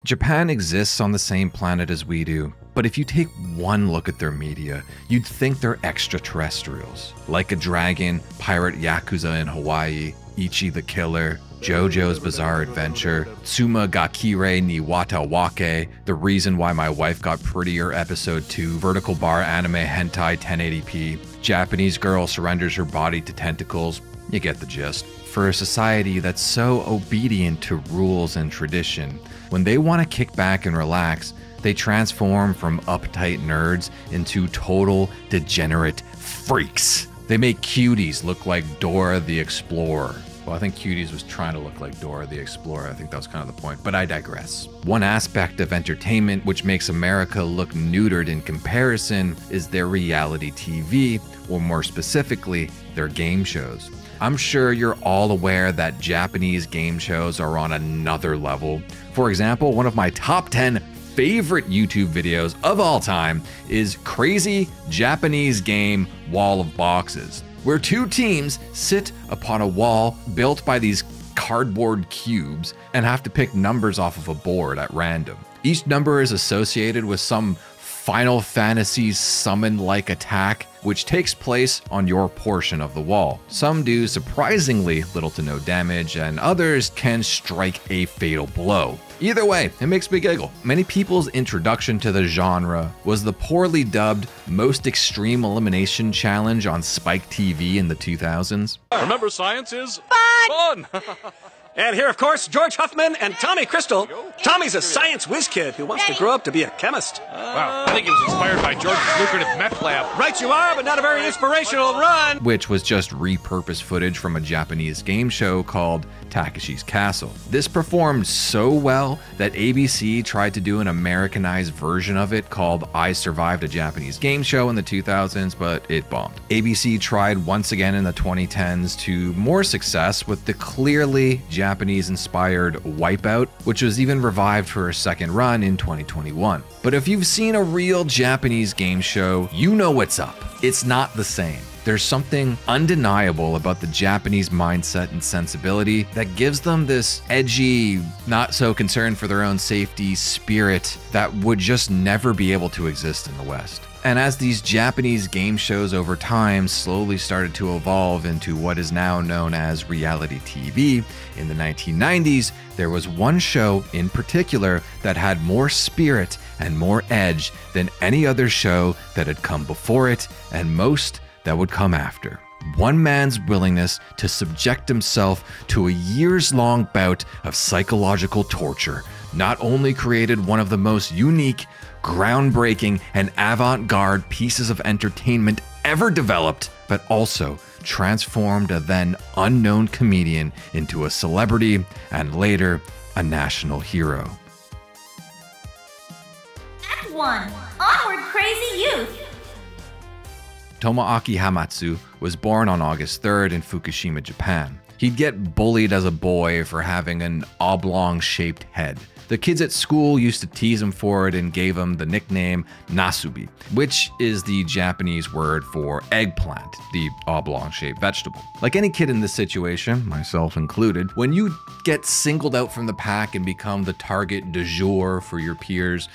Japan exists on the same planet as we do, but if you take one look at their media, you'd think they're extraterrestrials. Like a Dragon, Pirate Yakuza in Hawaii, Ichi the Killer, JoJo's Bizarre Adventure, Tsuma ga Kirei ni Watawake, The Reason Why My Wife Got Prettier Episode 2, Vertical Bar Anime Hentai 1080p, Japanese Girl Surrenders Her Body to Tentacles. You get the gist. For a society that's so obedient to rules and tradition, when they want to kick back and relax, they transform from uptight nerds into total degenerate freaks. They make cuties look like Dora the Explorer. Well, I think Cuties was trying to look like Dora the Explorer. I think that was kind of the point, but I digress. One aspect of entertainment which makes America look neutered in comparison is their reality TV, or more specifically, their game shows. I'm sure you're all aware that Japanese game shows are on another level. For example, one of my top 10 favorite YouTube videos of all time is Crazy Japanese Game Wall of Boxes, where two teams sit upon a wall built by these cardboard cubes and have to pick numbers off of a board at random. Each number is associated with some Final Fantasy summon-like attack, which takes place on your portion of the wall. Some do surprisingly little to no damage, and others can strike a fatal blow. Either way, it makes me giggle. Many people's introduction to the genre was the poorly dubbed Most Extreme Elimination Challenge on Spike TV in the 2000s. Remember, science is fun! And here, of course, George Huffman and Tommy Crystal. Tommy's a science whiz kid who wants to grow up to be a chemist. Wow, I think he was inspired by George's lucrative meth lab. Right you are, but not a very inspirational run. Which was just repurposed footage from a Japanese game show called Takeshi's Castle. This performed so well that ABC tried to do an Americanized version of it called I Survived a Japanese Game Show in the 2000s, but it bombed. ABC tried once again in the 2010s to more success with the clearly Japanese-inspired Wipeout, which was even revived for a second run in 2021. But if you've seen a real Japanese game show, you know what's up. It's not the same. There's something undeniable about the Japanese mindset and sensibility that gives them this edgy, not so concerned for their own safety spirit that would just never be able to exist in the West. And as these Japanese game shows over time slowly started to evolve into what is now known as reality TV, in the 1990s, there was one show in particular that had more spirit and more edge than any other show that had come before it, and most that would come after. One man's willingness to subject himself to a years-long bout of psychological torture not only created one of the most unique, groundbreaking, and avant-garde pieces of entertainment ever developed, but also transformed a then unknown comedian into a celebrity and later a national hero. Act 1. Onward, crazy youth! Tomoaki Hamatsu was born on August 3rd in Fukushima, Japan. He'd get bullied as a boy for having an oblong-shaped head. The kids at school used to tease him for it and gave him the nickname Nasubi, which is the Japanese word for eggplant, the oblong-shaped vegetable. Like any kid in this situation, myself included, when you get singled out from the pack and become the target du jour for your peers,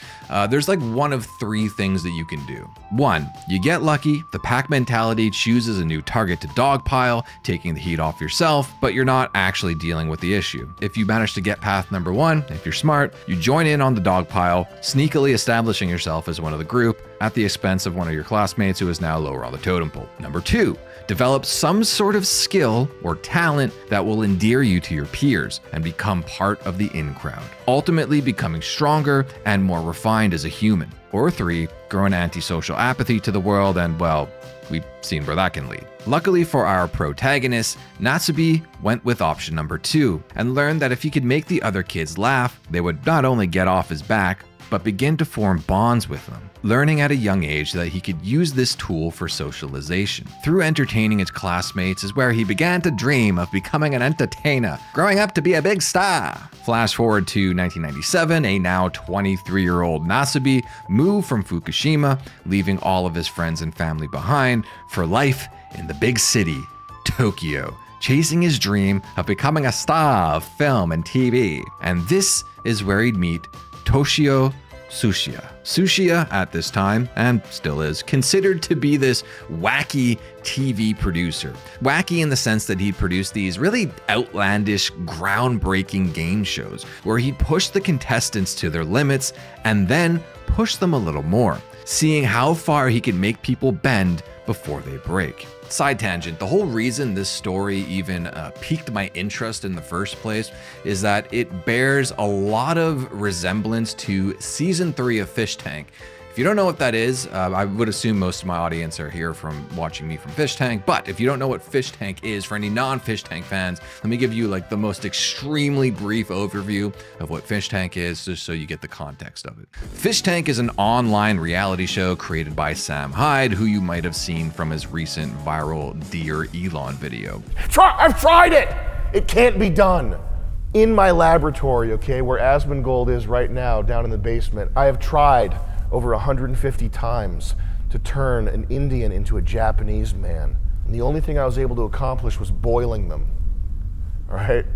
there's like one of three things that you can do. One, you get lucky, the pack mentality chooses a new target to dogpile, taking the heat off yourself, but you're not actually dealing with the issue. If you manage to get past number one, if you're smart, you join in on the dog pile, sneakily establishing yourself as one of the group at the expense of one of your classmates who is now lower on the totem pole. Number two, develop some sort of skill or talent that will endear you to your peers and become part of the in-crowd, ultimately becoming stronger and more refined as a human. Or three, grow an antisocial apathy to the world and, well, we've seen where that can lead. Luckily for our protagonist, Nasubi went with option number two and learned that if he could make the other kids laugh, they would not only get off his back, but begin to form bonds with them, learning at a young age that he could use this tool for socialization. Through entertaining his classmates is where he began to dream of becoming an entertainer, growing up to be a big star. Flash forward to 1997, a now 23-year-old Nasubi moved from Fukushima, leaving all of his friends and family behind for life in the big city, Tokyo, chasing his dream of becoming a star of film and TV. And this is where he'd meet Toshio Tsuchiya. Tsuchiya at this time, and still is, considered to be this wacky TV producer. Wacky in the sense that he'd produce these really outlandish, groundbreaking game shows where he'd push the contestants to their limits and then push them a little more, seeing how far he could make people bend before they break. Side tangent, the whole reason this story even piqued my interest in the first place is that it bears a lot of resemblance to season 3 of Fish Tank. If you don't know what that is, I would assume most of my audience are here from watching me from Fish Tank, but if you don't know what Fish Tank is, for any non-Fish Tank fans, let me give you like the most extremely brief overview of what Fish Tank is, just so you get the context of it. Fish Tank is an online reality show created by Sam Hyde, who you might have seen from his recent viral Dear Elon video. I've tried it! It can't be done. In my laboratory, okay, where Asmongold is right now, down in the basement, I have tried over 150 times to turn an Indian into a Japanese man. And the only thing I was able to accomplish was boiling them. All right?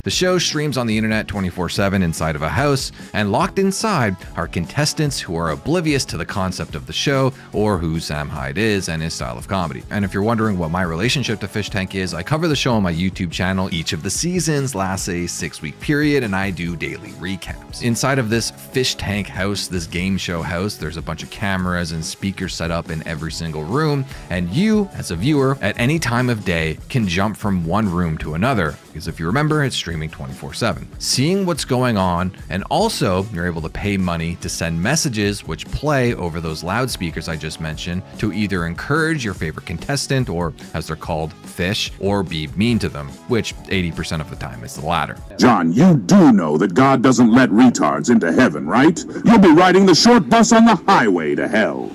The show streams on the internet 24/7 inside of a house, and locked inside are contestants who are oblivious to the concept of the show or who Sam Hyde is and his style of comedy. And if you're wondering what my relationship to Fish Tank is, I cover the show on my YouTube channel. Each of the seasons lasts a 6-week period, and I do daily recaps. Inside of this Fish Tank house, this game show house, there's a bunch of cameras and speakers set up in every single room, and you, as a viewer, at any time of day, can jump from one room to another, because if you remember, it's streaming 24/7. Seeing what's going on, and also you're able to pay money to send messages which play over those loudspeakers I just mentioned to either encourage your favorite contestant, or as they're called, fish, or be mean to them, which 80% of the time is the latter. John, you do know that God doesn't let retards into heaven, right? You'll be riding the short bus on the highway to hell.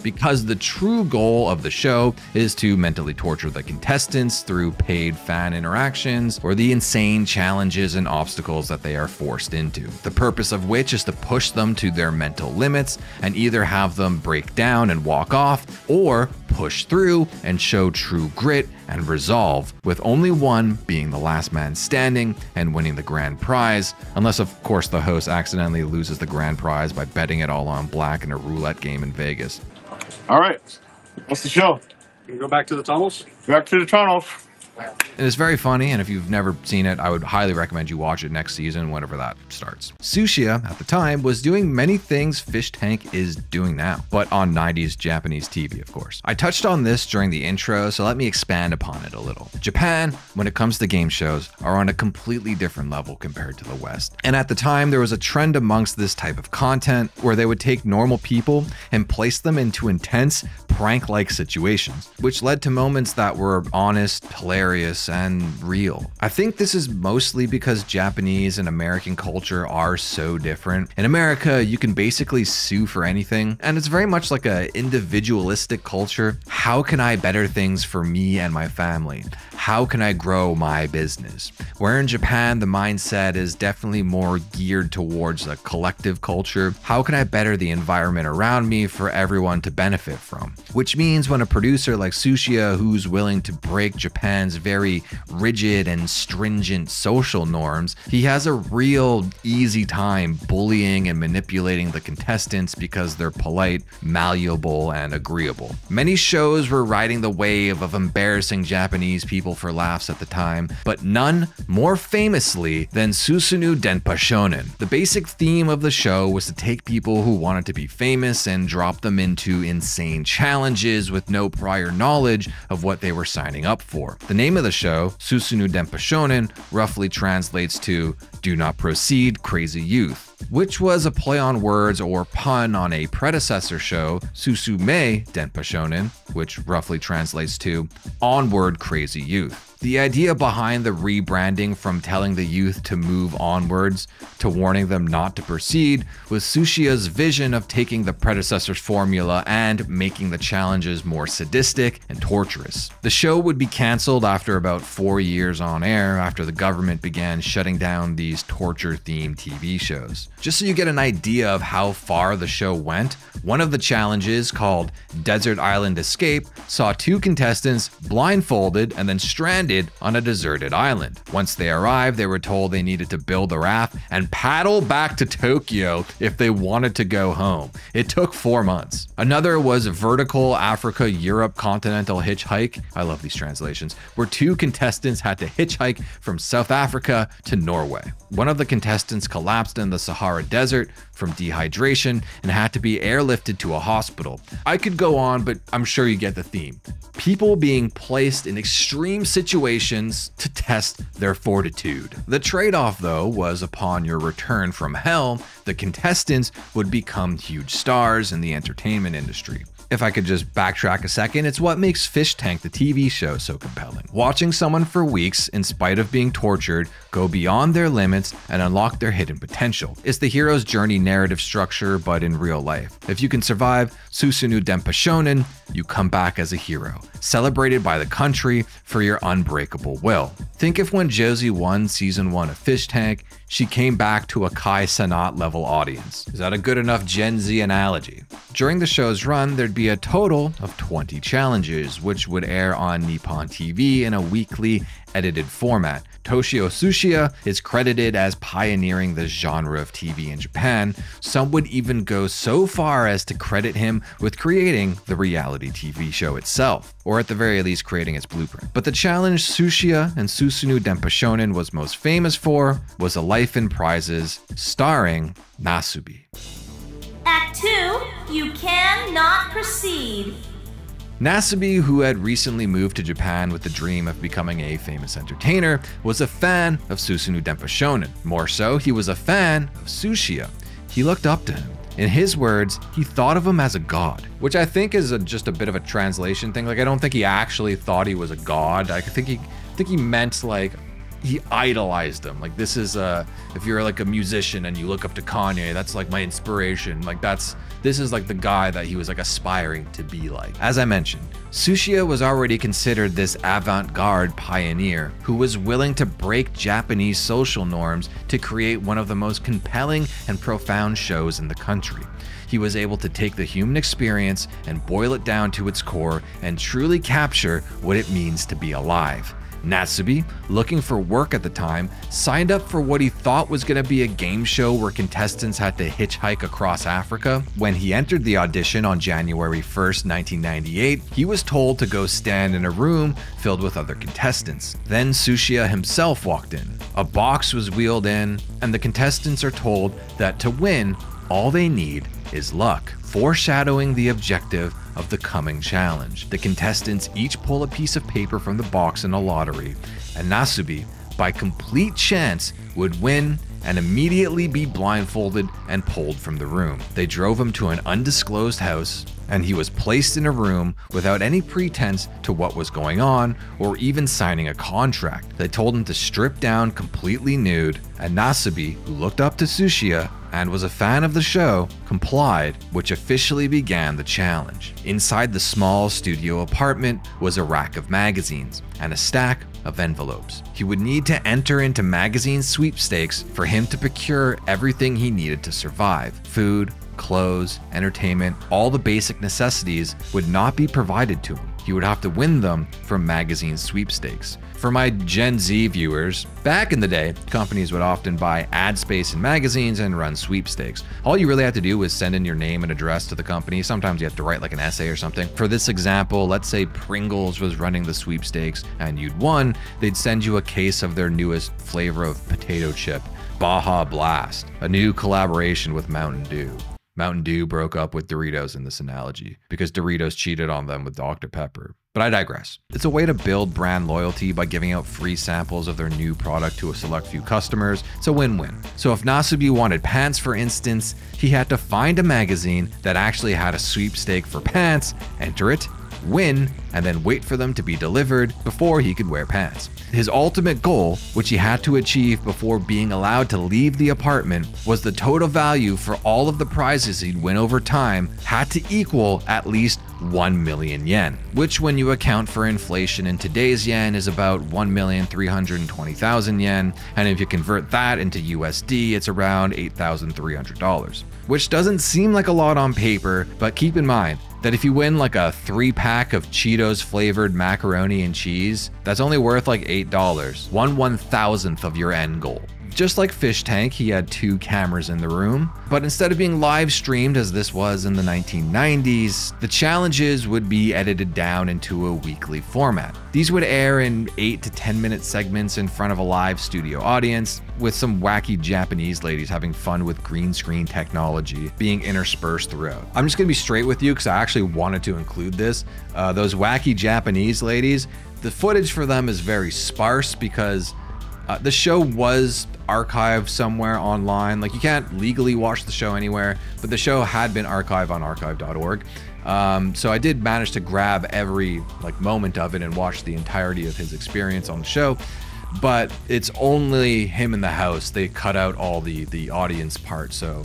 Because the true goal of the show is to mentally torture the contestants through paid fan interactions or the insane challenges and obstacles that they are forced into. The purpose of which is to push them to their mental limits and either have them break down and walk off, or push through and show true grit and resolve, with only one being the last man standing and winning the grand prize, unless of course the host accidentally loses the grand prize by betting it all on black in a roulette game in Vegas. All right, what's the show? You go back to the tunnels? Back to the tunnels. It is very funny, and if you've never seen it, I would highly recommend you watch it next season, whenever that starts. Tsuchiya, at the time, was doing many things Fish Tank is doing now, but on 90s Japanese TV, of course. I touched on this during the intro, so let me expand upon it a little. Japan, when it comes to game shows, are on a completely different level compared to the West. And at the time, there was a trend amongst this type of content where they would take normal people and place them into intense, prank-like situations, which led to moments that were honest, hilarious, and real. I think this is mostly because Japanese and American culture are so different. In America, you can basically sue for anything, and it's very much like a individualistic culture. How can I better things for me and my family? How can I grow my business? Where in Japan, the mindset is definitely more geared towards a collective culture. How can I better the environment around me for everyone to benefit from? Which means when a producer like Tsuchiya, who's willing to break Japan's very rigid and stringent social norms, he has a real easy time bullying and manipulating the contestants because they're polite, malleable, and agreeable. Many shows were riding the wave of embarrassing Japanese people for laughs at the time, but none more famously than Susunu Denpa Shonen. The basic theme of the show was to take people who wanted to be famous and drop them into insane challenges with no prior knowledge of what they were signing up for. The name of the show, Susunu Denpa Shonen, roughly translates to "Do Not Proceed, Crazy Youth," which was a play on words or pun on a predecessor show, Susume Denpa Shonen, which roughly translates to "Onward, Crazy Youth." The idea behind the rebranding from telling the youth to move onwards to warning them not to proceed was Tsuchiya's vision of taking the predecessor's formula and making the challenges more sadistic and torturous. The show would be cancelled after about 4 years on air after the government began shutting down these torture-themed TV shows. Just so you get an idea of how far the show went, one of the challenges, called Desert Island Escape, saw 2 contestants blindfolded and then stranded landed on a deserted island. Once they arrived, they were told they needed to build a raft and paddle back to Tokyo if they wanted to go home. It took 4 months. Another was Vertical Africa-Europe Continental Hitchhike, I love these translations, where 2 contestants had to hitchhike from South Africa to Norway. One of the contestants collapsed in the Sahara Desert from dehydration and had to be airlifted to a hospital. I could go on, but I'm sure you get the theme. People being placed in extreme situations to test their fortitude. The trade-off, though, was upon your return from hell, the contestants would become huge stars in the entertainment industry. If I could just backtrack a second, it's what makes Fish Tank, the TV show, so compelling. Watching someone for weeks, in spite of being tortured, go beyond their limits and unlock their hidden potential. It's the hero's journey narrative structure, but in real life. If you can survive Susunu Denpa Shonen, you come back as a hero, celebrated by the country for your unbreakable will. Think if when Josie won Season 1 of Fish Tank, she came back to a Kai Sanat level audience. Is that a good enough Gen Z analogy? During the show's run, there'd be a total of 20 challenges, which would air on Nippon TV in a weekly edited format. Toshio Tsuchiya is credited as pioneering the genre of TV in Japan. Some would even go so far as to credit him with creating the reality TV show itself, or at the very least creating its blueprint. But the challenge Tsuchiya and Susunu Denpa Shonen was most famous for was A Life in Prizes, starring Nasubi. Act 2, you cannot proceed. Nasubi, who had recently moved to Japan with the dream of becoming a famous entertainer, was a fan of Susunu Denpa Shonen. More so, he was a fan of Tsuchiya. He looked up to him. In his words, he thought of him as a god, which I think is just a bit of a translation thing. Like, I don't think he actually thought he was a god. I think he meant like he idolized him. Like, this is if you're like a musician and you look up to Kanye, that's like my inspiration. Like, this is like the guy that he was like aspiring to be like. As I mentioned, Tsuchiya was already considered this avant-garde pioneer who was willing to break Japanese social norms to create one of the most compelling and profound shows in the country. He was able to take the human experience and boil it down to its core and truly capture what it means to be alive. Nasubi, looking for work at the time, signed up for what he thought was going to be a game show where contestants had to hitchhike across Africa. When he entered the audition on January 1st, 1998, he was told to go stand in a room filled with other contestants. Then Tsuchiya himself walked in. A box was wheeled in, and the contestants are told that to win, all they need is luck, foreshadowing the objective of the coming challenge. The contestants each pull a piece of paper from the box in a lottery, and Nasubi, by complete chance, would win and immediately be blindfolded and pulled from the room. They drove him to an undisclosed house, and he was placed in a room without any pretense to what was going on or even signing a contract. They told him to strip down completely nude, and Nasubi, who looked up to Tsuchiya and was a fan of the show, complied, which officially began the challenge. Inside the small studio apartment was a rack of magazines and a stack of envelopes. He would need to enter into magazine sweepstakes for him to procure everything he needed to survive. Food, clothes, entertainment, all the basic necessities would not be provided to him. He would have to win them from magazine sweepstakes. For my Gen Z viewers, back in the day, companies would often buy ad space in magazines and run sweepstakes. All you really had to do was send in your name and address to the company. Sometimes you have to write like an essay or something. For this example, let's say Pringles was running the sweepstakes and you'd won, they'd send you a case of their newest flavor of potato chip, Baja Blast, a new collaboration with Mountain Dew. Mountain Dew broke up with Doritos in this analogy because Doritos cheated on them with Dr. Pepper. But I digress. It's a way to build brand loyalty by giving out free samples of their new product to a select few customers. It's a win-win. So if Nasubi wanted pants, for instance, he had to find a magazine that actually had a sweepstake for pants, enter it, win, and then wait for them to be delivered before he could wear pants. His ultimate goal, which he had to achieve before being allowed to leave the apartment, was the total value for all of the prizes he'd win over time had to equal at least 1 million yen, which when you account for inflation in today's yen is about 1,320,000 yen, and if you convert that into USD, it's around $8,300, which doesn't seem like a lot on paper, but keep in mind, that if you win like a 3-pack of Cheetos flavored macaroni and cheese, that's only worth like $8, 1/1000th of your end goal. Just like Fish Tank, he had 2 cameras in the room, but instead of being live streamed as this was in the 1990s, the challenges would be edited down into a weekly format. These would air in 8 to 10 minute segments in front of a live studio audience, with some wacky Japanese ladies having fun with green screen technology being interspersed throughout. I'm just gonna be straight with you because I actually wanted to include this. Those wacky Japanese ladies, the footage for them is very sparse because the show was archived somewhere online. Like, you can't legally watch the show anywhere, but the show had been archived on archive.org. So I did manage to grab every like moment of it and watch the entirety of his experience on the show. But it's only him in the house. They cut out all the audience part, so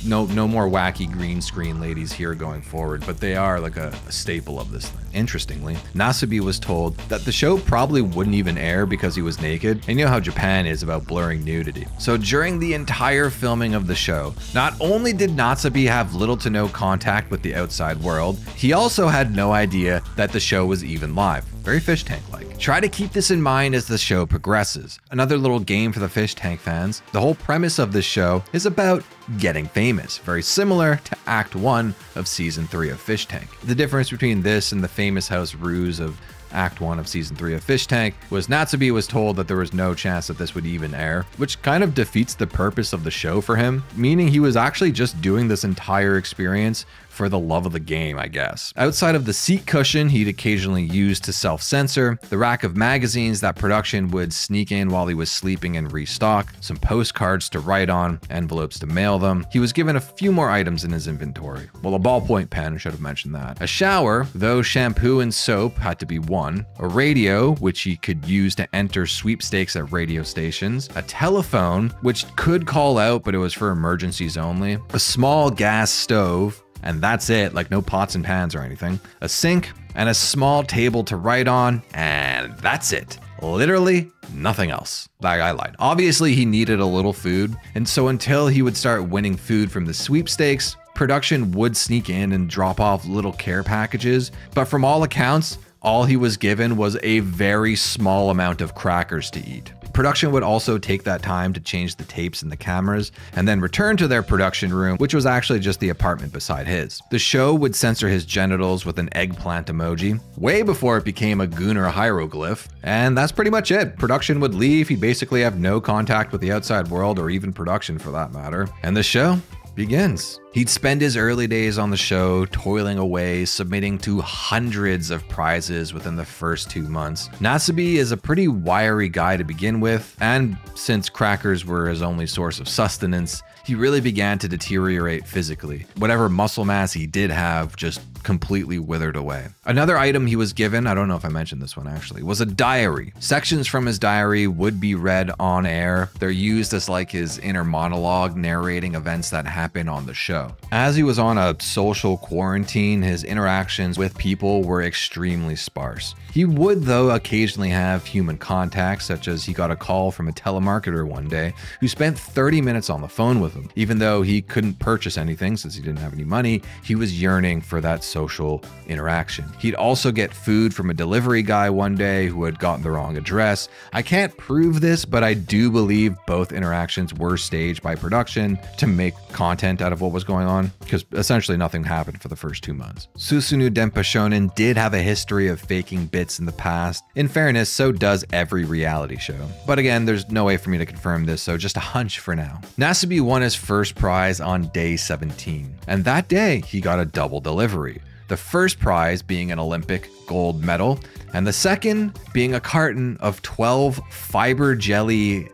no more wacky green screen ladies here going forward, but they are like a staple of this thing. Interestingly, Nasubi was told that the show probably wouldn't even air because he was naked, and you know how Japan is about blurring nudity. So during the entire filming of the show, not only did Nasubi have little to no contact with the outside world, he also had no idea that the show was even live. Very Fish Tank-like. Try to keep this in mind as the show progresses. Another little game for the Fish Tank fans. The whole premise of this show is about getting famous, very similar to Act 1 of Season 3 of Fish Tank. The difference between this and the famous house ruse of Act 1 of Season 3 of Fish Tank was Nasubi was told that there was no chance that this would even air, which kind of defeats the purpose of the show for him, meaning he was actually just doing this entire experience for the love of the game, I guess. Outside of the seat cushion he'd occasionally use to self-censor, the rack of magazines that production would sneak in while he was sleeping and restock, some postcards to write on, envelopes to mail them, he was given a few more items in his inventory. Well, a ballpoint pen, I should have mentioned that. A shower, though shampoo and soap had to be one. A radio, which he could use to enter sweepstakes at radio stations. A telephone, which could call out, but it was for emergencies only. A small gas stove, and that's it, like no pots and pans or anything. A sink, and a small table to write on, and that's it. Literally nothing else. That guy lied. Obviously, he needed a little food, and so until he would start winning food from the sweepstakes, production would sneak in and drop off little care packages, but from all accounts, all he was given was a very small amount of crackers to eat. Production would also take that time to change the tapes and the cameras, and then return to their production room, which was actually just the apartment beside his. The show would censor his genitals with an eggplant emoji, way before it became a Gunnar hieroglyph, and that's pretty much it. Production would leave, he'd basically have no contact with the outside world, or even production for that matter, and the show begins. He'd spend his early days on the show toiling away, submitting to hundreds of prizes within the first 2 months. Nasubi is a pretty wiry guy to begin with, and since crackers were his only source of sustenance, he really began to deteriorate physically. Whatever muscle mass he did have just completely withered away. Another item he was given, I don't know if I mentioned this one actually, was a diary. Sections from his diary would be read on air. They're used as like his inner monologue narrating events that happen on the show. As he was on a social quarantine, his interactions with people were extremely sparse. He would, though, occasionally have human contact, such as he got a call from a telemarketer one day who spent 30 minutes on the phone with him. Even though he couldn't purchase anything since he didn't have any money, he was yearning for that social interaction. He'd also get food from a delivery guy one day who had gotten the wrong address. I can't prove this, but I do believe both interactions were staged by production to make content out of what was going on, because essentially nothing happened for the first 2 months. Susunu Denpa Shonen did have a history of faking bits in the past. In fairness, so does every reality show. But again, there's no way for me to confirm this, so just a hunch for now. Nasubi won his first prize on day 17, and that day he got a double delivery. The first prize being an Olympic gold medal, and the second being a carton of 12 fiber jelly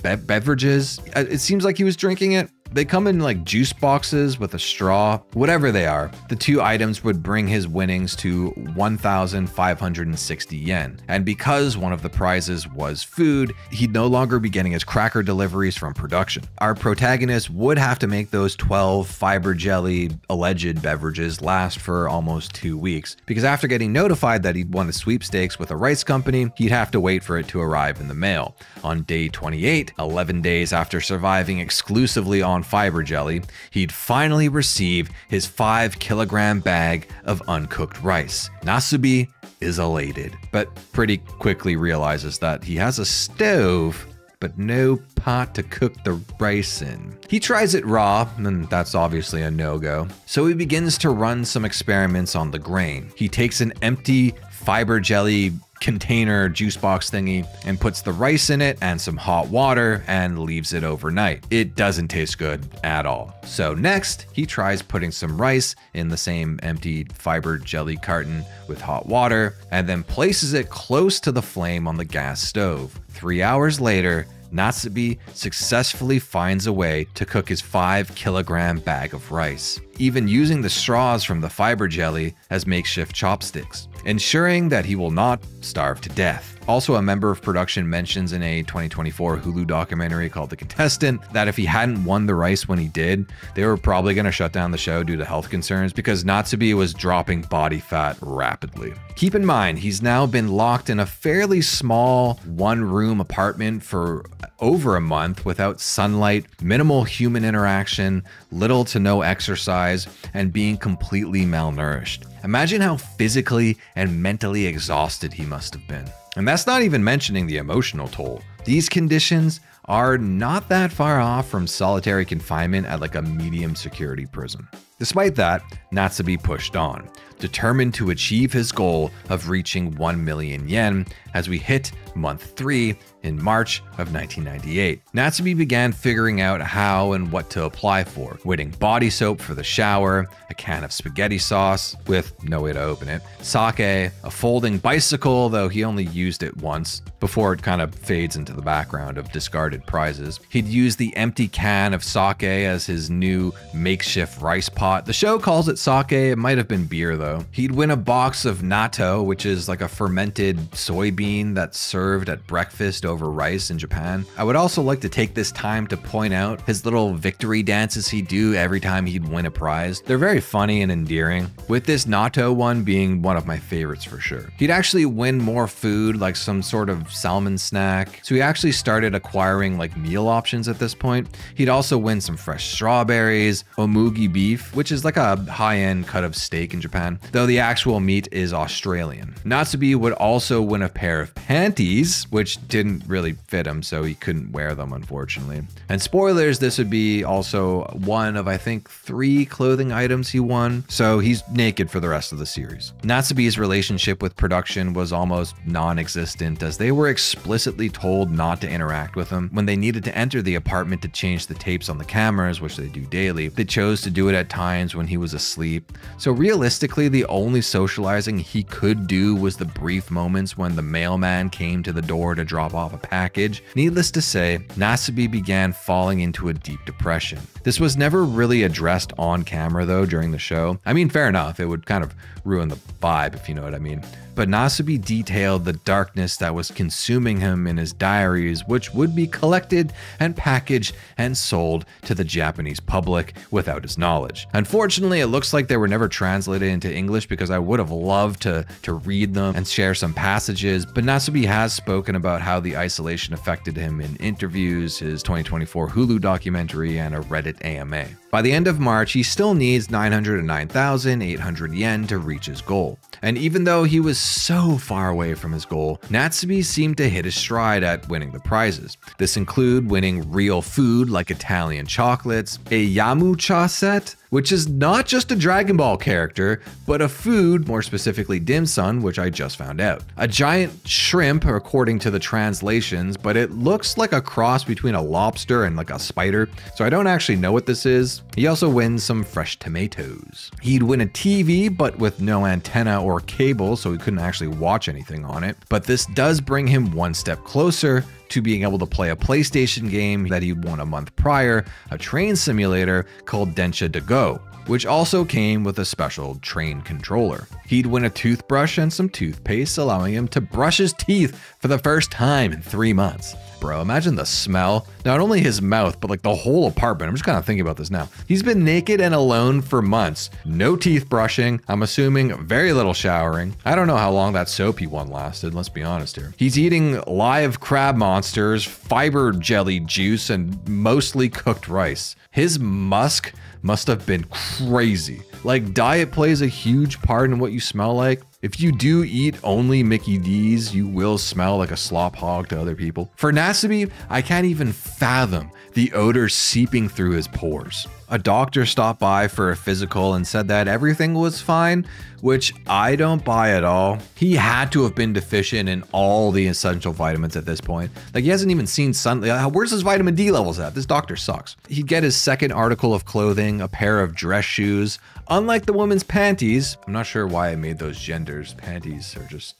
beverages. It seems like he was drinking it. They come in like juice boxes with a straw, whatever they are. The two items would bring his winnings to 1,560 yen. And because one of the prizes was food, he'd no longer be getting his cracker deliveries from production. Our protagonist would have to make those 12 fiber jelly alleged beverages last for almost 2 weeks, because after getting notified that he'd won a sweepstakes with a rice company, he'd have to wait for it to arrive in the mail. On day 28, 11 days after surviving exclusively on on fiber jelly, he'd finally receive his 5-kilogram bag of uncooked rice. Nasubi is elated, but pretty quickly realizes that he has a stove, but no pot to cook the rice in. He tries it raw, and that's obviously a no-go. So he begins to run some experiments on the grain. He takes an empty fiber jelly container juice box thingy and puts the rice in it and some hot water and leaves it overnight. It doesn't taste good at all. So next, he tries putting some rice in the same empty fiber jelly carton with hot water and then places it close to the flame on the gas stove. 3 hours later, Nasubi successfully finds a way to cook his 5-kilogram bag of rice, even using the straws from the fiber jelly as makeshift chopsticks, ensuring that he will not starve to death. Also, a member of production mentions in a 2024 Hulu documentary called The Contestant that if he hadn't won the rice when he did, they were probably going to shut down the show due to health concerns because Nasubi was dropping body fat rapidly. Keep in mind, he's now been locked in a fairly small one-room apartment for over a month without sunlight, minimal human interaction, little to no exercise, and being completely malnourished. Imagine how physically and mentally exhausted he must have been. And that's not even mentioning the emotional toll. These conditions are not that far off from solitary confinement at like a medium security prison. Despite that, Nasubi pushed on, determined to achieve his goal of reaching 1 million yen as we hit month 3 in March of 1998. Nasubi began figuring out how and what to apply for, winning body soap for the shower, a can of spaghetti sauce with no way to open it, sake, a folding bicycle, though he only used it once before it kind of fades into the background of discarded prizes. He'd use the empty can of sake as his new makeshift rice pot. The show calls it sake, it might have been beer though. He'd win a box of natto, which is like a fermented soybean that's served at breakfast over rice in Japan. I would also like to take this time to point out his little victory dances he'd do every time he'd win a prize. They're very funny and endearing, with this natto one being one of my favorites for sure. He'd actually win more food, like some sort of salmon snack, so he actually started acquiring like meal options at this point. He'd also win some fresh strawberries, omugi beef, which is like a high-end cut of steak in Japan, though the actual meat is Australian. Nasubi would also win a pair of panties, which didn't really fit him, so he couldn't wear them, unfortunately. And spoilers, this would be also one of, I think, 3 clothing items he won, so he's naked for the rest of the series. Nasubi's relationship with production was almost non-existent, as they were explicitly told not to interact with him. When they needed to enter the apartment to change the tapes on the cameras, which they do daily, they chose to do it at times when he was asleep. So realistically, the only socializing he could do was the brief moments when the mailman came to the door to drop off a package. Needless to say, Nasubi began falling into a deep depression. This was never really addressed on camera though during the show. I mean, fair enough, it would kind of ruin the vibe if you know what I mean. But Nasubi detailed the darkness that was consuming him in his diaries, which would be collected and packaged and sold to the Japanese public without his knowledge. Unfortunately, it looks like they were never translated into English because I would have loved to read them and share some passages, but Nasubi has spoken about how the isolation affected him in interviews, his 2024 Hulu documentary, and a Reddit AMA. By the end of March, he still needs 909,800 yen to reach his goal. And even though he was so far away from his goal, Nasubi seemed to hit his stride at winning the prizes. This include winning real food like Italian chocolates, a Yamucha set, which is not just a Dragon Ball character, but a food, more specifically dim sum, which I just found out. A giant shrimp, according to the translations, but it looks like a cross between a lobster and like a spider, so I don't actually know what this is. He also wins some fresh tomatoes. He'd win a TV, but with no antenna or cable, so he couldn't actually watch anything on it. But this does bring him one step closer to being able to play a PlayStation game that he'd won a month prior, a train simulator called Denpa Shonen, which also came with a special train controller. He'd win a toothbrush and some toothpaste, allowing him to brush his teeth for the first time in 3 months. Bro, imagine the smell. Not only his mouth, but like the whole apartment. I'm just kind of thinking about this now. He's been naked and alone for months. No teeth brushing. I'm assuming very little showering. I don't know how long that soapy one lasted, let's be honest here. He's eating live crab monsters, fiber jelly juice, and mostly cooked rice. His musk must have been crazy. Like, diet plays a huge part in what you smell like. If you do eat only Mickey D's, you will smell like a slop hog to other people. For Nasubi, I can't even fathom the odor seeping through his pores. A doctor stopped by for a physical and said that everything was fine, which I don't buy at all. He had to have been deficient in all the essential vitamins at this point. Like, he hasn't even seen sunlight. Where's his vitamin D levels at? This doctor sucks. He'd get his second article of clothing, a pair of dress shoes. Unlike the woman's panties, I'm not sure why I made those genders. Panties are just,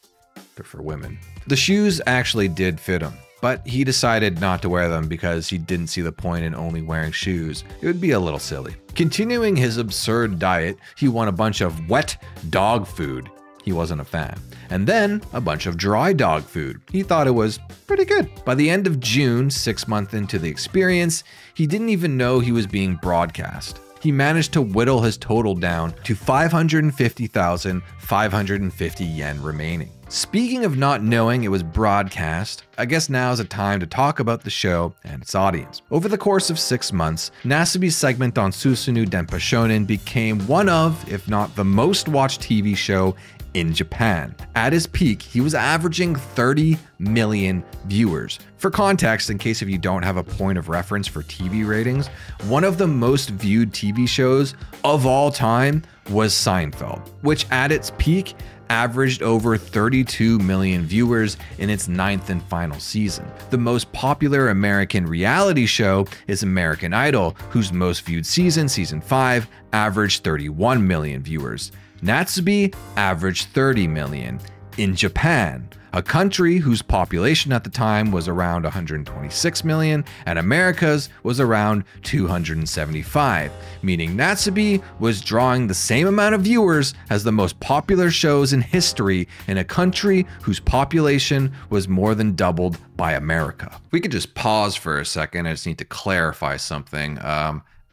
they're for women. The shoes actually did fit him, but he decided not to wear them because he didn't see the point in only wearing shoes. It would be a little silly. Continuing his absurd diet, he won a bunch of wet dog food. He wasn't a fan. And then a bunch of dry dog food. He thought it was pretty good. By the end of June, 6 months into the experience, he didn't even know he was being broadcast. He managed to whittle his total down to 550,550 yen remaining. Speaking of not knowing it was broadcast, I guess now is a time to talk about the show and its audience. Over the course of 6 months, Nasubi's segment on Susunu Denpa Shonen became one of, if not the most watched TV show in Japan. At his peak, he was averaging 30 million viewers. For context, in case if you don't have a point of reference for TV ratings, one of the most viewed TV shows of all time was Seinfeld, which at its peak averaged over 32 million viewers in its 9th and final season. The most popular American reality show is American Idol, whose most viewed season, season 5, averaged 31 million viewers. Nasubi averaged 30 million. In Japan, a country whose population at the time was around 126 million, and America's was around 275, meaning Nasubi was drawing the same amount of viewers as the most popular shows in history in a country whose population was more than doubled by America. We could just pause for a second. I just need to clarify something.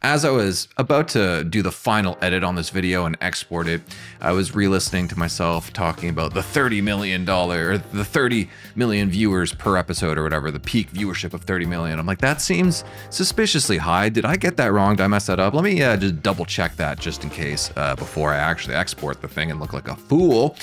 As I was about to do the final edit on this video and export it, I was re-listening to myself talking about the $30 million, or the 30 million viewers per episode or whatever, the peak viewership of 30 million. I'm like, that seems suspiciously high. Did I get that wrong? Did I mess that up? Let me just double check that just in case before I actually export the thing and look like a fool.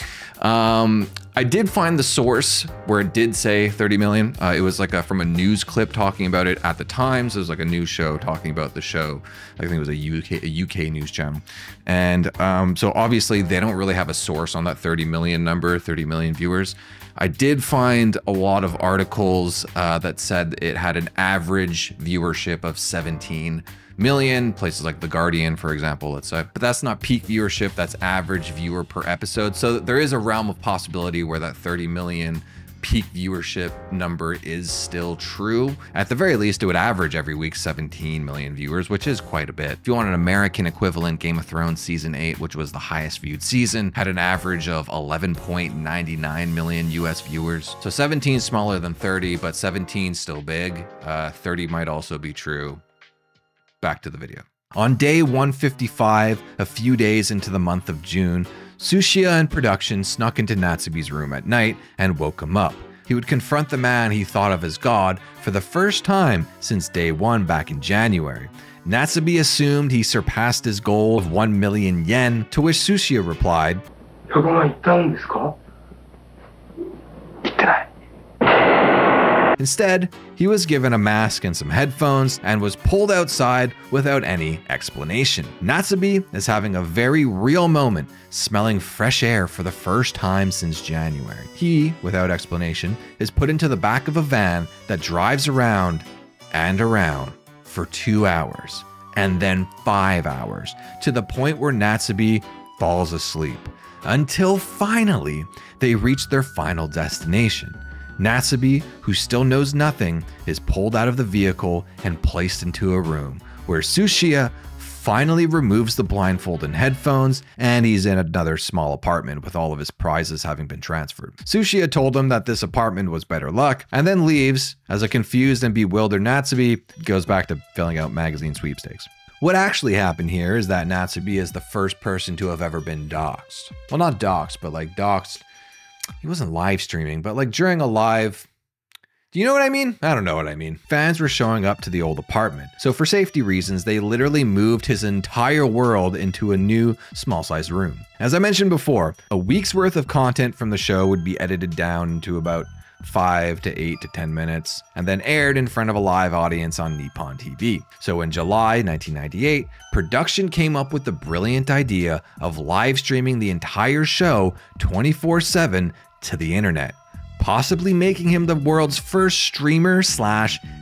I did find the source where it did say 30 million. It was like from a news clip talking about it at the Times. It was like a news show talking about the show. I think it was a UK news channel. And so obviously they don't really have a source on that 30 million number, 30 million viewers. I did find a lot of articles that said it had an average viewership of 17 million, places like The Guardian, for example, let's say. But that's not peak viewership, that's average viewer per episode. So there is a realm of possibility where that 30 million peak viewership number is still true. At the very least, it would average every week 17 million viewers, which is quite a bit. If you want an American equivalent, Game of Thrones season 8, which was the highest viewed season, had an average of 11.99 million US viewers. So 17 is smaller than 30, but 17 still big. 30 might also be true. Back to the video. On day 155, a few days into the month of June, Tsuchiya and production snuck into Natsubi's room at night and woke him up. He would confront the man he thought of as God for the first time since day 1 back in January. Nasubi assumed he surpassed his goal of 1 million yen, to which Tsuchiya replied, Instead, he was given a mask and some headphones and was pulled outside without any explanation. Nasubi is having a very real moment, smelling fresh air for the first time since January. He, without explanation, is put into the back of a van that drives around and around for 2 hours, and then 5 hours, to the point where Nasubi falls asleep, until finally they reach their final destination. Nasubi, who still knows nothing, is pulled out of the vehicle and placed into a room where Tsuchiya finally removes the blindfold and headphones, and he's in another small apartment with all of his prizes having been transferred. Tsuchiya told him that this apartment was better luck, and then leaves as a confused and bewildered Nasubi goes back to filling out magazine sweepstakes. What actually happened here is that Nasubi is the first person to have ever been doxxed. Well, not doxxed, but like doxxed. He wasn't live streaming, but like during a live... Do you know what I mean? I don't know what I mean. Fans were showing up to the old apartment. So for safety reasons, they literally moved his entire world into a new small-sized room. As I mentioned before, a week's worth of content from the show would be edited down to about 5 to 8 to 10 minutes, and then aired in front of a live audience on Nippon TV. So in July 1998, production came up with the brilliant idea of live streaming the entire show 24/7 to the internet, possibly making him the world's first streamer /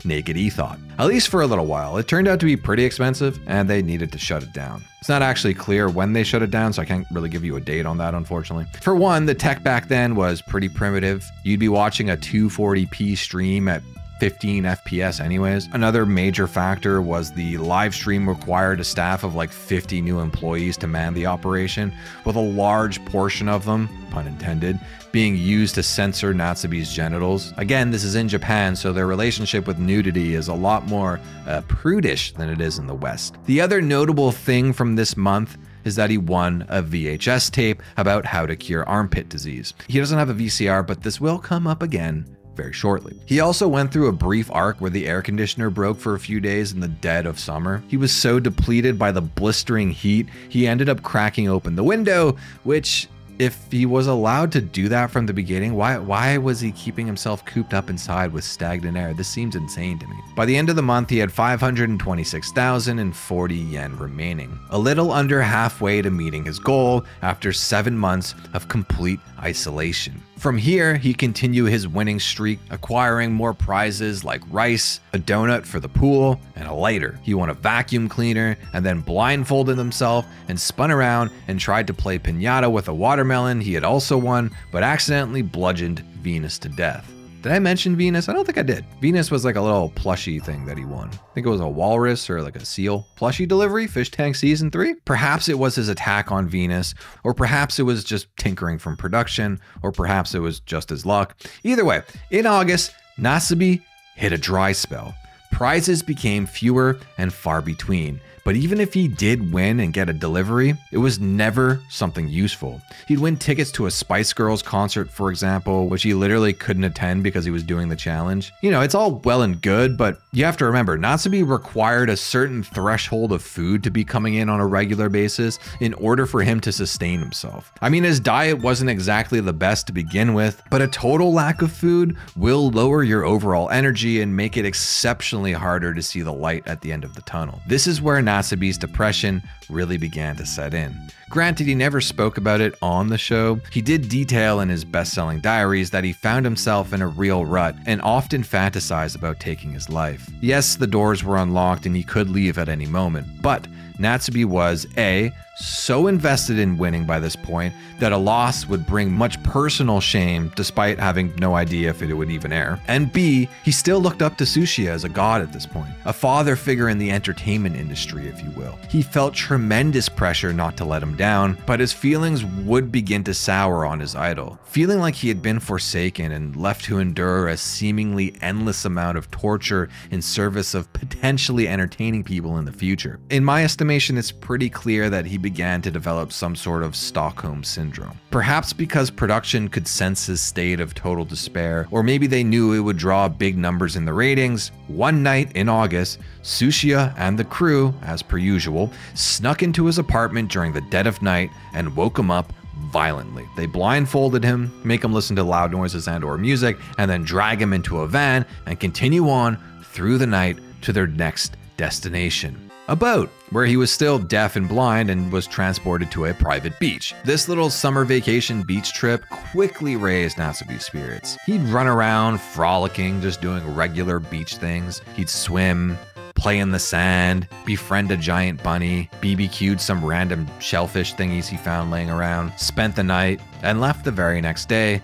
naked ethot. At least for a little while. It turned out to be pretty expensive, and they needed to shut it down. It's not actually clear when they shut it down, so I can't really give you a date on that, unfortunately. For one, the tech back then was pretty primitive. You'd be watching a 240p stream at 15 FPS anyways. Another major factor was the live stream required a staff of like 50 new employees to man the operation, with a large portion of them, pun intended, being used to censor Natsubi's genitals. Again, this is in Japan, so their relationship with nudity is a lot more prudish than it is in the West. The other notable thing from this month is that he won a VHS tape about how to cure armpit disease. He doesn't have a VCR, but this will come up again very shortly. He also went through a brief arc where the air conditioner broke for a few days in the dead of summer. He was so depleted by the blistering heat, he ended up cracking open the window, which, if he was allowed to do that from the beginning, why was he keeping himself cooped up inside with stagnant air? This seems insane to me. By the end of the month, he had 526,040 yen remaining, a little under halfway to meeting his goal after 7 months of complete isolation. From here, he continued his winning streak, acquiring more prizes like rice, a donut for the pool, and a lighter. He won a vacuum cleaner, and then blindfolded himself and spun around and tried to play piñata with a watermelon he had also won, but accidentally bludgeoned Venus to death. Did I mention Venus? I don't think I did. Venus was like a little plushie thing that he won. I think it was a walrus or like a seal plushie delivery, Fish Tank Season 3. Perhaps it was his attack on Venus, or perhaps it was just tinkering from production, or perhaps it was just his luck. Either way, in August, Nasubi hit a dry spell. Prizes became fewer and far between. But even if he did win and get a delivery, it was never something useful. He'd win tickets to a Spice Girls concert, for example, which he literally couldn't attend because he was doing the challenge. You know, it's all well and good, but you have to remember, Nasubi required a certain threshold of food to be coming in on a regular basis in order for him to sustain himself. I mean, his diet wasn't exactly the best to begin with, but a total lack of food will lower your overall energy and make it exceptionally harder to see the light at the end of the tunnel. This is where Nasubi's depression really began to set in. Granted, he never spoke about it on the show. He did detail in his best-selling diaries that he found himself in a real rut and often fantasized about taking his life. Yes, the doors were unlocked and he could leave at any moment, but Nasubi was A, so invested in winning by this point that a loss would bring much personal shame despite having no idea if it would even air. And B, he still looked up to Tsuchiya as a god at this point, a father figure in the entertainment industry, if you will. He felt tremendous pressure not to let him down, but his feelings would begin to sour on his idol, feeling like he had been forsaken and left to endure a seemingly endless amount of torture in service of potentially entertaining people in the future. In my estimation, it's pretty clear that he began to develop some sort of Stockholm syndrome. Perhaps because production could sense his state of total despair, or maybe they knew it would draw big numbers in the ratings. One night in August, Tsuchiya and the crew, as per usual, snuck into his apartment during the dead of night and woke him up violently. They blindfolded him, make him listen to loud noises and/or music, and then drag him into a van and continue on through the night to their next destination, a boat, where he was still deaf and blind and was transported to a private beach. This little summer vacation beach trip quickly raised Nasubi's spirits. He'd run around frolicking, just doing regular beach things. He'd swim, play in the sand, befriend a giant bunny, BBQ'd some random shellfish thingies he found laying around, spent the night, and left the very next day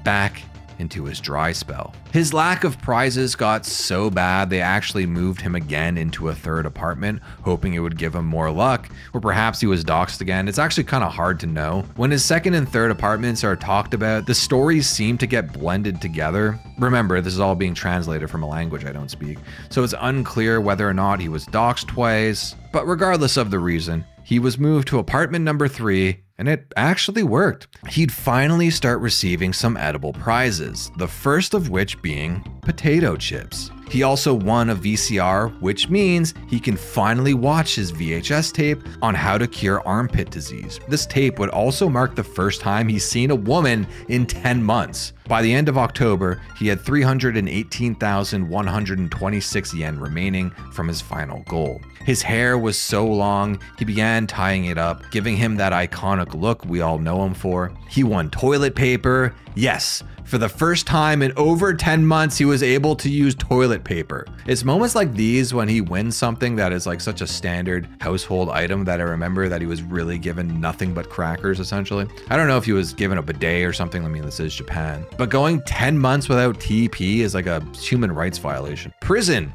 back into his dry spell. His lack of prizes got so bad they actually moved him again into a third apartment, hoping it would give him more luck, or perhaps he was doxxed again. It's actually kind of hard to know. When his second and third apartments are talked about, the stories seem to get blended together. Remember, this is all being translated from a language I don't speak, so it's unclear whether or not he was doxxed twice, but regardless of the reason, he was moved to apartment number 3, and it actually worked. He'd finally start receiving some edible prizes, the first of which being potato chips. He also won a VCR, which means he can finally watch his VHS tape on how to cure armpit disease. This tape would also mark the first time he's seen a woman in 10 months. By the end of October, he had 318,126 yen remaining from his final goal. His hair was so long, he began tying it up, giving him that iconic look we all know him for. He won toilet paper. Yes, for the first time in over 10 months, he was able to use toilet paper. It's moments like these when he wins something that is like such a standard household item that I remember that he was really given nothing but crackers, essentially. I don't know if he was given a bidet or something. I mean, this is Japan. But going 10 months without TP is like a human rights violation. Prison,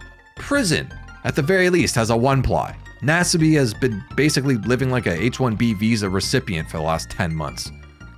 at the very least, has a 1-ply. Nasubi has been basically living like a H-1B visa recipient for the last 10 months.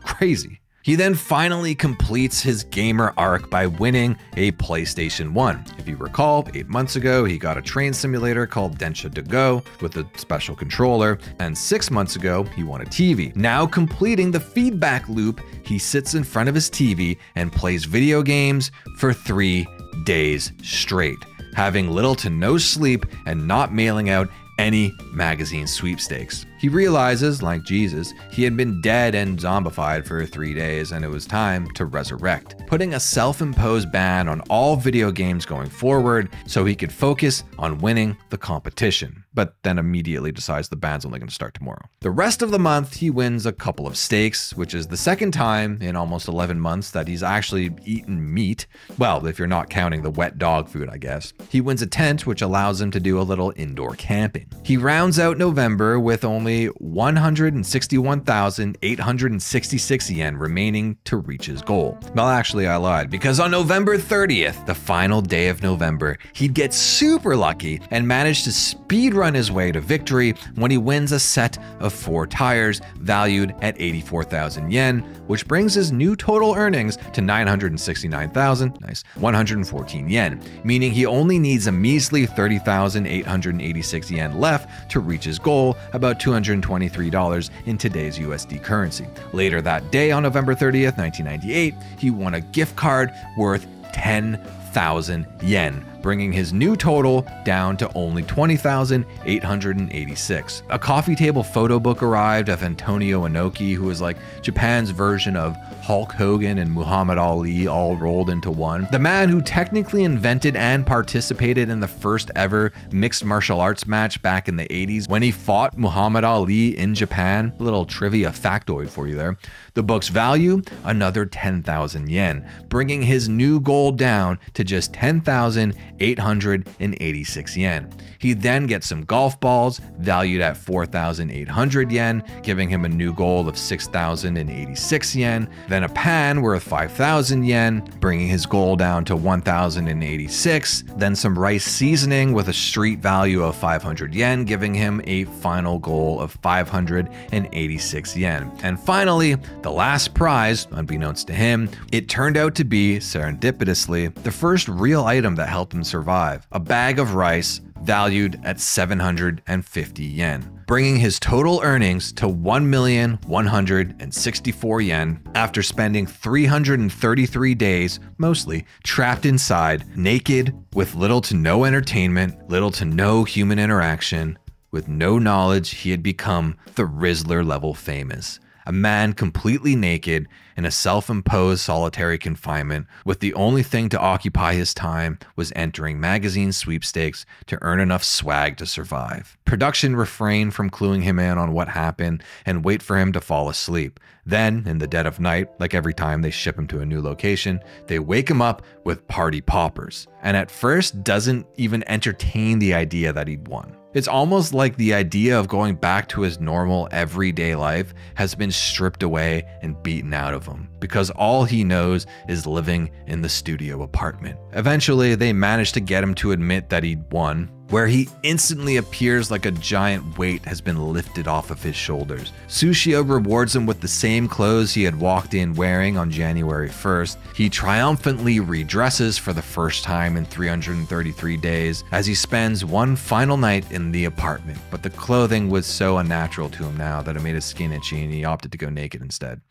Crazy. He then finally completes his gamer arc by winning a PlayStation 1. If you recall, 8 months ago, he got a train simulator called Densha to Go with a special controller, and 6 months ago, he won a TV. Now completing the feedback loop, he sits in front of his TV and plays video games for 3 days straight, having little to no sleep and not mailing out any magazine sweepstakes. He realizes, like Jesus, he had been dead and zombified for 3 days and it was time to resurrect, putting a self-imposed ban on all video games going forward so he could focus on winning the competition, but then immediately decides the ban's only going to start tomorrow. The rest of the month, he wins a couple of stakes, which is the second time in almost 11 months that he's actually eaten meat. Well, if you're not counting the wet dog food, I guess. He wins a tent, which allows him to do a little indoor camping. He rounds out November with only 161,866 yen remaining to reach his goal. Well, actually, I lied, because on November 30th, the final day of November, he'd get super lucky and manage to speedrun his way to victory when he wins a set of 4 tires valued at 84,000 yen, which brings his new total earnings to 969,114 yen, meaning he only needs a measly 30,886 yen left to reach his goal, about $223 in today's USD currency. Later that day, on November 30th, 1998, he won a gift card worth 10,000 yen, bringing his new total down to only 20,886. A coffee table photo book arrived of Antonio Inoki, who is like Japan's version of Hulk Hogan and Muhammad Ali all rolled into one. The man who technically invented and participated in the first ever mixed martial arts match back in the 80s when he fought Muhammad Ali in Japan. A little trivia factoid for you there. The book's value, another 10,000 yen, bringing his new goal down to just 10,886 yen. He then gets some golf balls valued at 4,800 yen, giving him a new goal of 6,086 yen. Then a pan worth 5,000 yen, bringing his goal down to 1,086. Then some rice seasoning with a street value of 500 yen, giving him a final goal of 586 yen. And finally, the last prize, unbeknownst to him, it turned out to be, serendipitously, the first real item that helped him survive: a bag of rice valued at 750 yen, bringing his total earnings to 1,164 yen after spending 333 days, mostly trapped inside, naked, with little to no entertainment, little to no human interaction. With no knowledge, he had become the Rizzler level famous. A man completely naked in a self-imposed solitary confinement, with the only thing to occupy his time was entering magazine sweepstakes to earn enough swag to survive. Production refrained from cluing him in on what happened and wait for him to fall asleep. Then, in the dead of night, like every time they ship him to a new location, they wake him up with party poppers, and at first doesn't even entertain the idea that he'd won. It's almost like the idea of going back to his normal everyday life has been stripped away and beaten out of him, because all he knows is living in the studio apartment. Eventually, they manage to get him to admit that he'd won, where he instantly appears like a giant weight has been lifted off of his shoulders. Tsuchiya rewards him with the same clothes he had walked in wearing on January 1st. He triumphantly redresses for the first time in 333 days as he spends one final night in the apartment, but the clothing was so unnatural to him now that it made his skin itchy and he opted to go naked instead.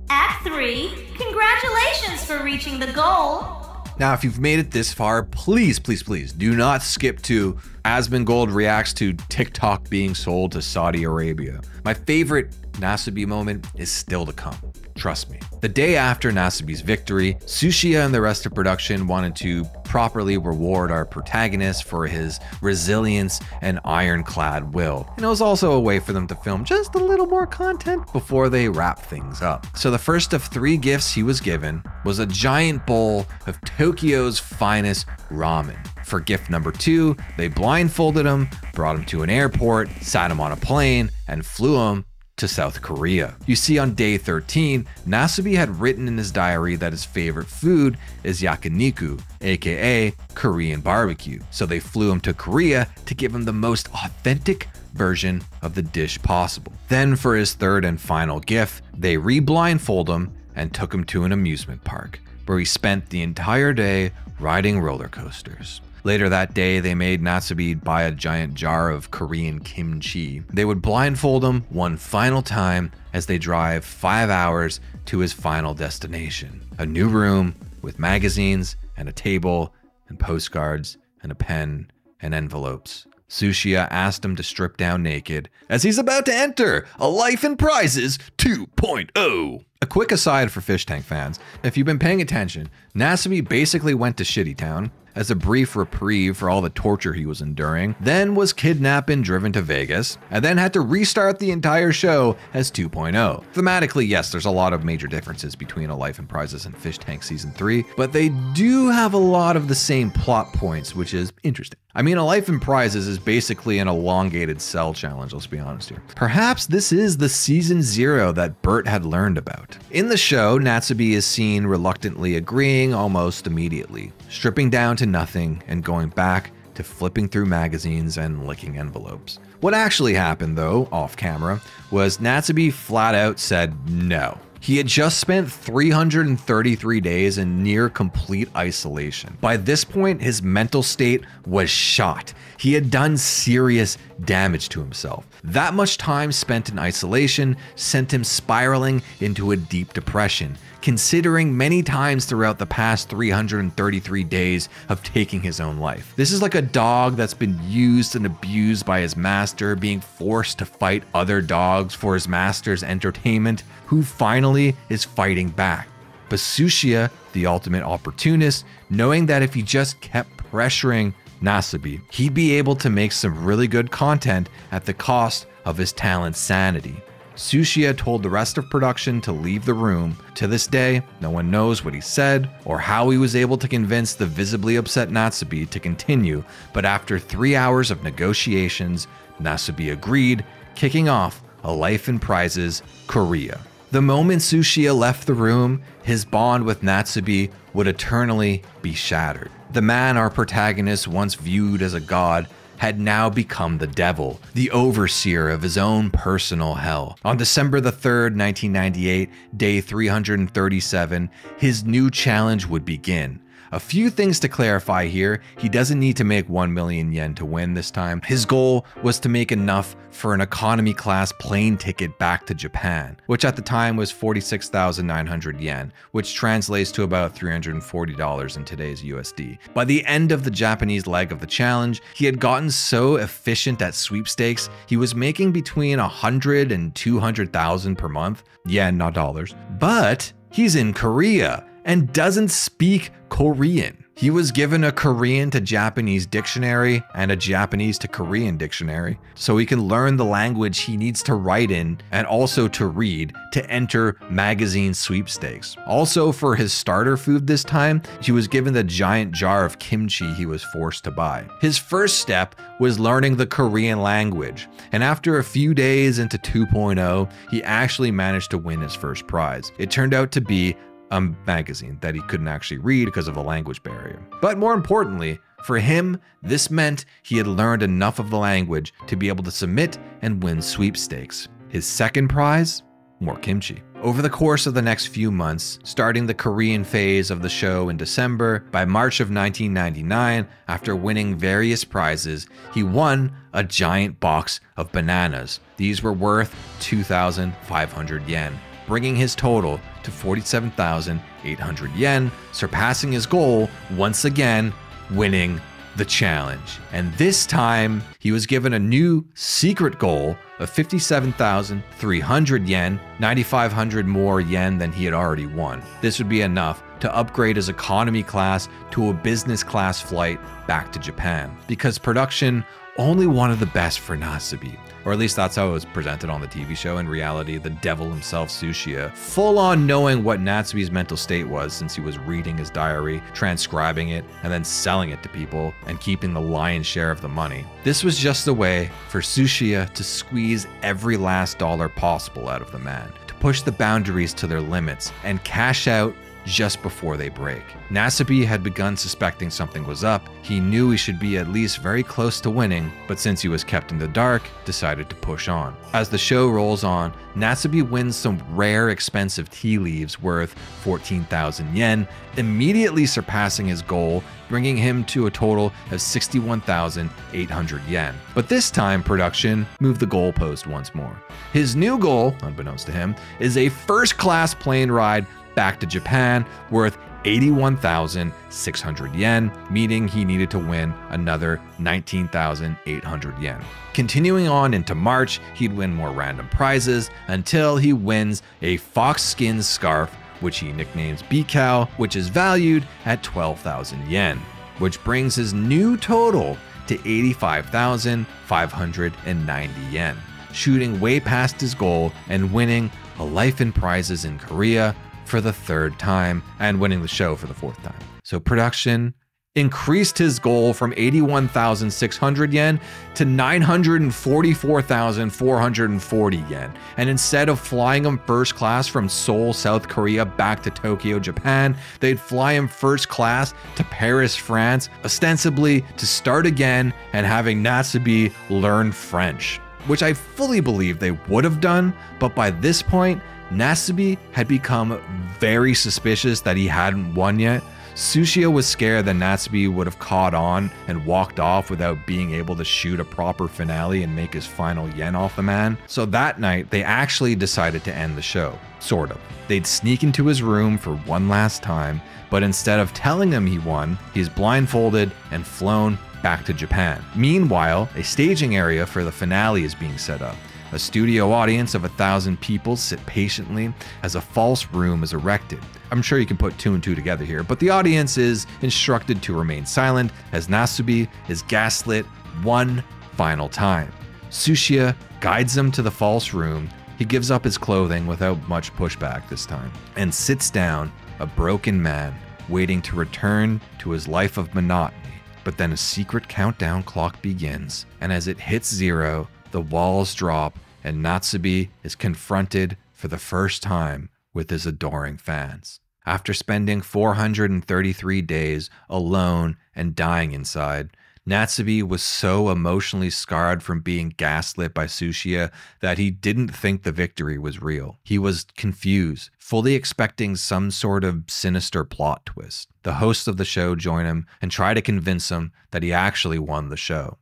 Act 3, congratulations for reaching the goal. Now, if you've made it this far, please, please, please do not skip to Asmongold reacts to TikTok being sold to Saudi Arabia. My favorite Nasubi moment is still to come. Trust me. The day after Nasubi's victory, Tsuchiya and the rest of production wanted to properly reward our protagonist for his resilience and ironclad will. And it was also a way for them to film just a little more content before they wrap things up. So the first of 3 gifts he was given was a giant bowl of Tokyo's finest ramen. For gift number 2, they blindfolded him, brought him to an airport, sat him on a plane, and flew him to South Korea. You see, on day 13, Nasubi had written in his diary that his favorite food is yakiniku, aka Korean barbecue. So they flew him to Korea to give him the most authentic version of the dish possible. Then for his third and final gift, they re-blindfold him and took him to an amusement park, where he spent the entire day riding roller coasters. Later that day, they made Nasubi buy a giant jar of Korean kimchi. They would blindfold him one final time as they drive 5 hours to his final destination. A new room with magazines and a table and postcards and a pen and envelopes. Tsuchiya asked him to strip down naked as he's about to enter A Life in Prizes 2.0. A quick aside for Fish Tank fans, if you've been paying attention, Nasubi basically went to Shitty Town as a brief reprieve for all the torture he was enduring, then was kidnapped and driven to Vegas, and then had to restart the entire show as 2.0. Thematically, yes, there's a lot of major differences between A Life in Prizes and Fish Tank Season 3, but they do have a lot of the same plot points, which is interesting. I mean, A Life in Prizes is basically an elongated cell challenge, let's be honest here. Perhaps this is the Season 0 that Bert had learned about. In the show, Nasubi is seen reluctantly agreeing almost immediately, stripping down to nothing and going back to flipping through magazines and licking envelopes. What actually happened, though, off camera, was Nasubi flat out said no. He had just spent 333 days in near complete isolation. By this point, his mental state was shot. He had done serious damage to himself. That much time spent in isolation sent him spiraling into a deep depression, considering many times throughout the past 333 days of taking his own life. This is like a dog that's been used and abused by his master, being forced to fight other dogs for his master's entertainment, who finally is fighting back. But Tsuchiya, the ultimate opportunist, knowing that if he just kept pressuring Nasubi, he'd be able to make some really good content at the cost of his talent's sanity. Tsuchiya told the rest of production to leave the room. To this day, no one knows what he said or how he was able to convince the visibly upset Nasubi to continue, but after 3 hours of negotiations, Nasubi agreed, kicking off A Life in Prizes Korea. The moment Tsuchiya left the room, his bond with Nasubi would eternally be shattered. The man our protagonist once viewed as a god had now become the devil, the overseer of his own personal hell. On December the 3rd, 1998, day 337, his new challenge would begin. A few things to clarify here. He doesn't need to make 1 million yen to win this time. His goal was to make enough for an economy class plane ticket back to Japan, which at the time was 46,900 yen, which translates to about $340 in today's USD. By the end of the Japanese leg of the challenge, he had gotten so efficient at sweepstakes, he was making between 100 and 200,000 per month. Yen, not dollars. But he's in Korea and doesn't speak Korean. He was given a Korean to Japanese dictionary and a Japanese to Korean dictionary, so he can learn the language he needs to write in and also to read to enter magazine sweepstakes. Also, for his starter food this time, he was given the giant jar of kimchi he was forced to buy. His first step was learning the Korean language, and after a few days into 2.0, he actually managed to win his first prize. It turned out to be a magazine that he couldn't actually read because of a language barrier. But more importantly, for him, this meant he had learned enough of the language to be able to submit and win sweepstakes. His second prize? More kimchi. Over the course of the next few months, starting the Korean phase of the show in December, by March of 1999, after winning various prizes, he won a giant box of bananas. These were worth 2,500 yen, bringing his total to 47,800 yen, surpassing his goal once again, winning the challenge. And this time, he was given a new secret goal of 57,300 yen, 9,500 more yen than he had already won. This would be enough to upgrade his economy class to a business class flight back to Japan, because production only wanted the best for Nasubi. Or at least that's how it was presented on the TV show. In reality, the devil himself, Sushiya, full on knowing what Natsubi's mental state was, since he was reading his diary, transcribing it, and then selling it to people and keeping the lion's share of the money. This was just a way for Sushiya to squeeze every last dollar possible out of the man, to push the boundaries to their limits and cash out just before they break. Nasubi had begun suspecting something was up. He knew he should be at least very close to winning, but since he was kept in the dark, decided to push on. As the show rolls on, Nasubi wins some rare expensive tea leaves worth 14,000 yen, immediately surpassing his goal, bringing him to a total of 61,800 yen. But this time, production moved the goalpost once more. His new goal, unbeknownst to him, is a first-class plane ride back to Japan worth 81,600 yen, meaning he needed to win another 19,800 yen. Continuing on into March, he'd win more random prizes until he wins a fox skin scarf, which he nicknames Bikao, which is valued at 12,000 yen, which brings his new total to 85,590 yen, shooting way past his goal and winning a life in prizes in Korea for the third time, and winning the show for the fourth time. So production increased his goal from 81,600 yen to 944,440 yen. And instead of flying him first class from Seoul, South Korea back to Tokyo, Japan, they'd fly him first class to Paris, France, ostensibly to start again and having Nasubi learn French, which I fully believe they would have done, but by this point, Nasubi had become very suspicious that he hadn't won yet. Sushiya was scared that Nasubi would have caught on and walked off without being able to shoot a proper finale and make his final yen off the man. So that night, they actually decided to end the show. Sort of. They'd sneak into his room for one last time, but instead of telling him he won, he's blindfolded and flown back to Japan. Meanwhile, a staging area for the finale is being set up. A studio audience of 1,000 people sit patiently as a false room is erected. I'm sure you can put two and two together here, but the audience is instructed to remain silent as Nasubi is gaslit one final time. Sushiya guides them to the false room. He gives up his clothing without much pushback this time and sits down, a broken man, waiting to return to his life of monotony. But then a secret countdown clock begins, and as it hits 0, the walls drop and Nasubi is confronted for the first time with his adoring fans. After spending 433 days alone and dying inside, Nasubi was so emotionally scarred from being gaslit by Sushiya that he didn't think the victory was real. He was confused, fully expecting some sort of sinister plot twist. The hosts of the show join him and try to convince him that he actually won the show.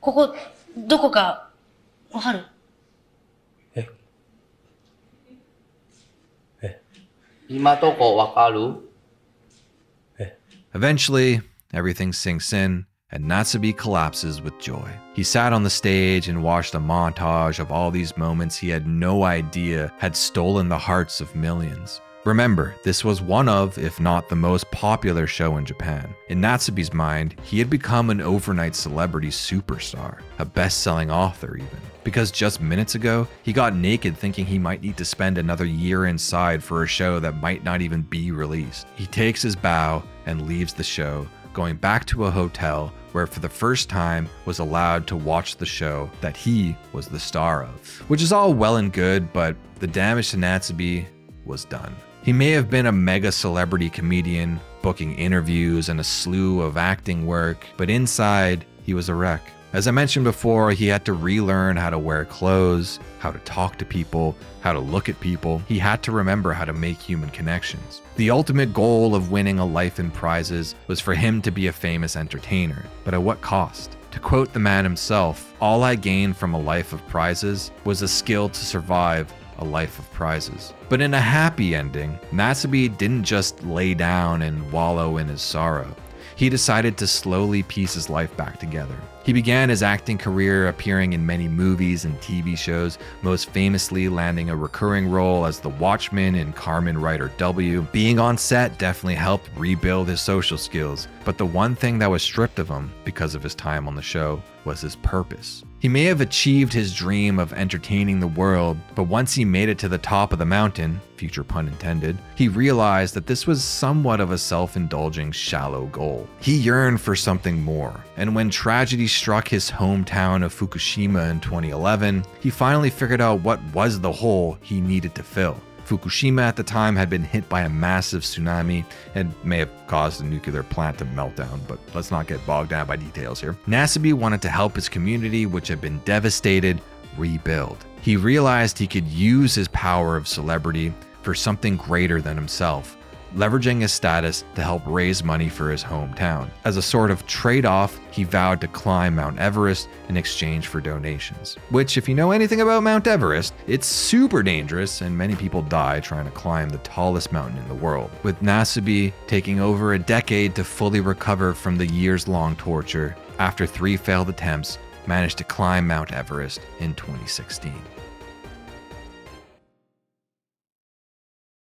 ここどこかわかる？今どこわかる？ Eventually, everything sinks in, and Nasubi collapses with joy. He sat on the stage and watched a montage of all these moments he had no idea had stolen the hearts of millions. Remember, this was one of, if not the most popular show in Japan. In Natsubi's mind, he had become an overnight celebrity superstar, a best-selling author even. Because just minutes ago, he got naked thinking he might need to spend another year inside for a show that might not even be released. He takes his bow and leaves the show, going back to a hotel where for the first time was allowed to watch the show that he was the star of. Which is all well and good, but the damage to Natsubi was done. He may have been a mega celebrity comedian, booking interviews and a slew of acting work, but inside, he was a wreck. As I mentioned before, he had to relearn how to wear clothes, how to talk to people, how to look at people. He had to remember how to make human connections. The ultimate goal of winning a life in prizes was for him to be a famous entertainer, but at what cost? To quote the man himself, "All I gained from a life of prizes was a skill to survive a life of prizes." But in a happy ending, Nasubi didn't just lay down and wallow in his sorrow. He decided to slowly piece his life back together. He began his acting career appearing in many movies and TV shows, most famously landing a recurring role as the Watchman in Kamen Rider W. Being on set definitely helped rebuild his social skills, but the one thing that was stripped of him because of his time on the show was his purpose. He may have achieved his dream of entertaining the world, but once he made it to the top of the mountain, future pun intended, he realized that this was somewhat of a self-indulging, shallow goal. He yearned for something more, and when tragedy struck his hometown of Fukushima in 2011, he finally figured out what was the hole he needed to fill. Fukushima at the time had been hit by a massive tsunami and may have caused a nuclear plant to melt down, but let's not get bogged down by details here. Nasubi wanted to help his community, which had been devastated, rebuild. He realized he could use his power of celebrity for something greater than himself, leveraging his status to help raise money for his hometown. As a sort of trade-off, he vowed to climb Mount Everest in exchange for donations. Which, if you know anything about Mount Everest, it's super dangerous and many people die trying to climb the tallest mountain in the world. With Nasubi taking over a decade to fully recover from the years-long torture, after 3 failed attempts, managed to climb Mount Everest in 2016.